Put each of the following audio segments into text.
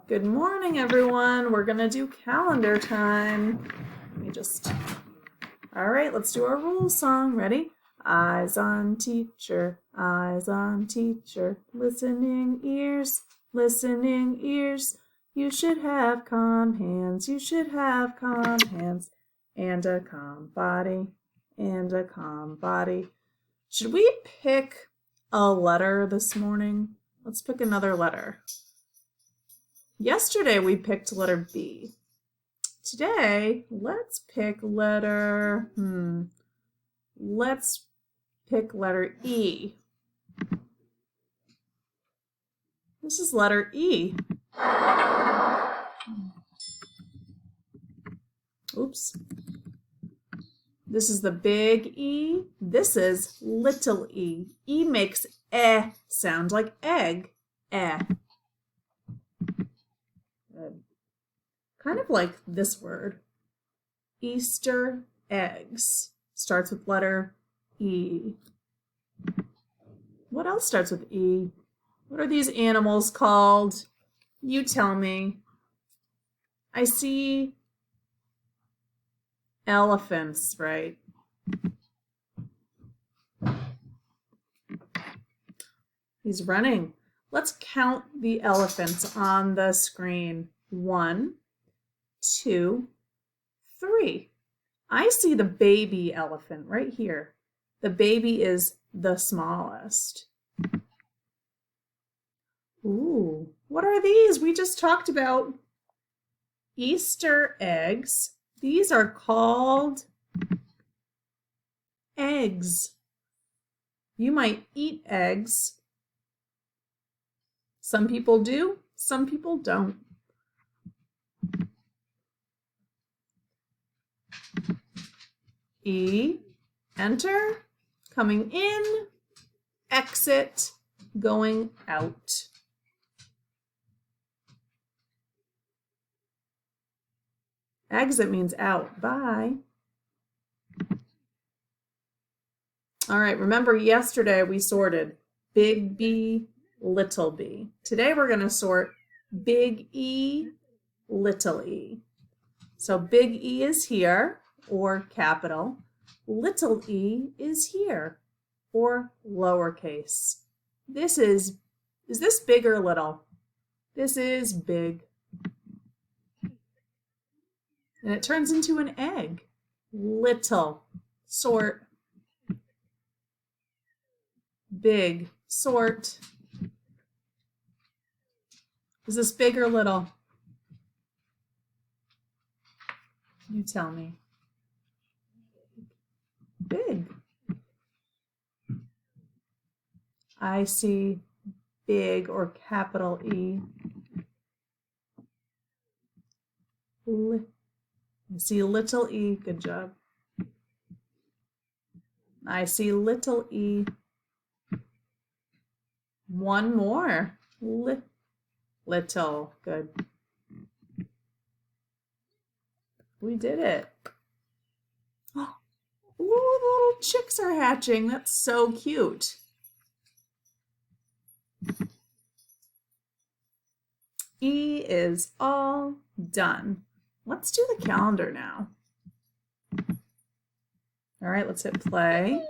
Good morning, everyone. We're going to do calendar time. All right, let's do our rule song. Ready? Eyes on teacher, listening ears, listening ears. You should have calm hands, and a calm body. Should we pick a letter this morning? Let's pick another letter. Yesterday we picked letter B. Today, let's pick letter E. This is letter E. Oops. This is the big E. This is little e. E makes eh sound like egg. Eh. Kind of like this word. Easter eggs. Starts with letter E. What else starts with E? What are these animals called? You tell me. I see elephants, right? He's running. Let's count the elephants on the screen. 1, 2, 3. I see the baby elephant right here. The baby is the smallest. Ooh, what are these? We just talked about Easter eggs. These are called eggs. You might eat eggs. Some people do, some people don't. E, enter, coming in, exit, going out. Exit means out. Bye. All right, remember yesterday we sorted big B, little b. Today we're going to sort big E, little e. So big E is here, or capital. Little e is here, or lowercase. Is this big or little? This is big. And it turns into an egg. Little, sort. Big, sort. Is this big or little? You tell me. Big. I see big or capital E. I see little e. Good job. I see little e. One more. Little. Good. We did it. Oh, little chicks are hatching. That's so cute. E is all done. Let's do the calendar now. All right, let's hit play.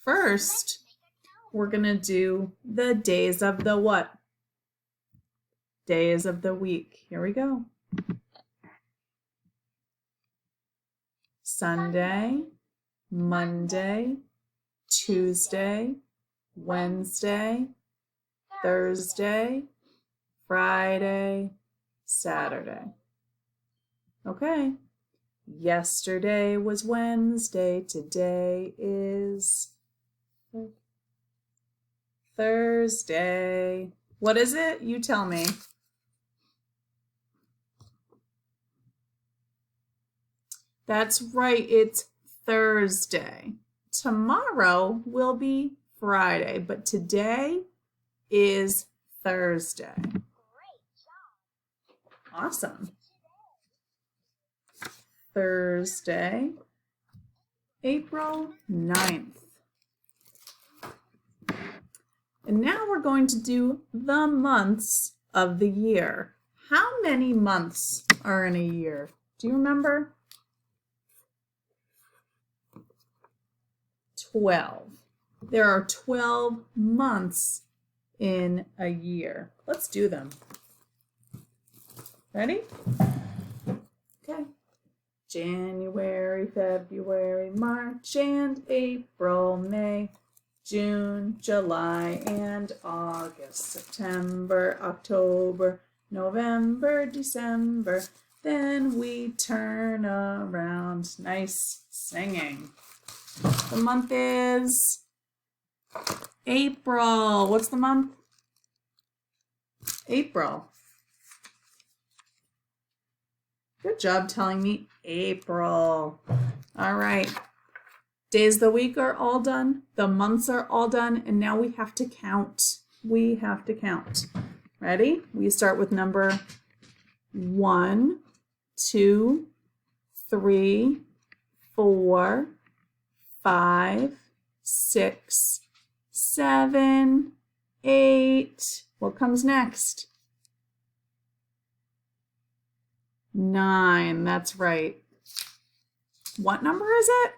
First, we're going to do the days of the what? Days of the week. Here we go. Sunday, Monday, Tuesday, Wednesday, Thursday, Friday, Saturday. Okay. Yesterday was Wednesday. Today is Thursday. What is it? You tell me. That's right. It's Thursday. Tomorrow will be Friday, but today is Thursday. Great job. Awesome. Thursday, April 9th. And now we're going to do the months of the year. How many months are in a year? Do you remember? 12. There are 12 months in a year. Let's do them. Ready? Okay. January, February, March, and April, May, June, July, and August, September, October, November, December. Then we turn around. Nice singing. The month is April. What's the month? April. Good job telling me April. All right. Days of the week are all done. The months are all done. And now we have to count. We have to count. Ready? We start with number 1, 2, 3, 4, 5, 6, 7, 8. What comes next? 9. That's right. What number is it?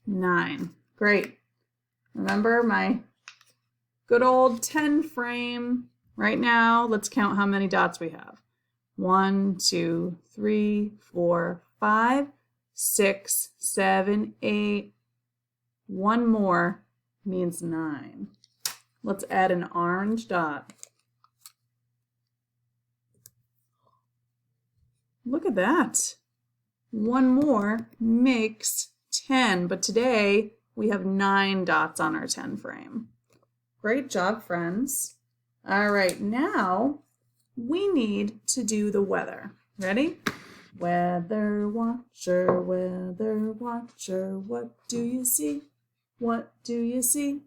9. Great. Remember my good old 10 frame. Right now, let's count how many dots we have. 1, 2, 3, 4, 5, 6, 7, 8. One more means 9. Let's add an orange dot. Look at that. One more makes 10, but today we have 9 dots on our 10 frame. Great job, friends. All right, now we need to do the weather. Ready? Weather watcher, what do you see? What do you see?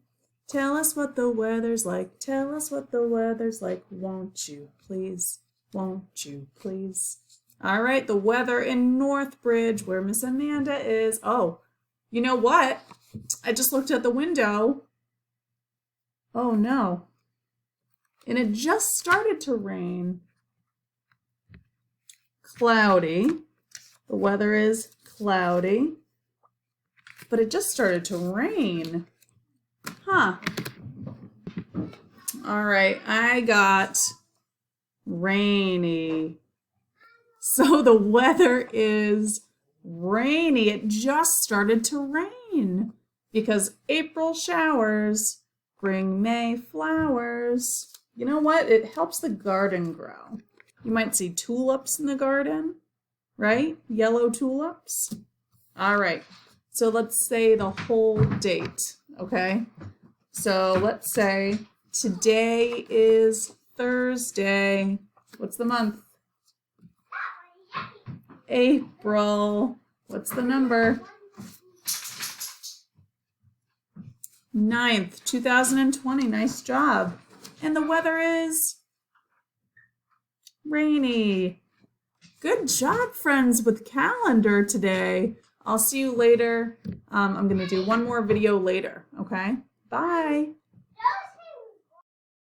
Tell us what the weather's like. Tell us what the weather's like. Won't you, please? Won't you, please? All right, the weather in Northbridge, where Miss Amanda is. Oh, you know what? I just looked at the window. Oh, no. And it just started to rain. Cloudy. The weather is cloudy. But it just started to rain. Huh. All right, I got rainy. So the weather is rainy. It just started to rain because April showers bring May flowers. You know what? It helps the garden grow. You might see tulips in the garden, right? Yellow tulips. All right. So let's say the whole date, okay? So let's say today is Thursday. What's the month? April. What's the number? 9th, 2020. Nice job. And the weather is rainy. Good job, friends, with calendar today. I'll see you later. I'm going to do one more video later, okay? Bye.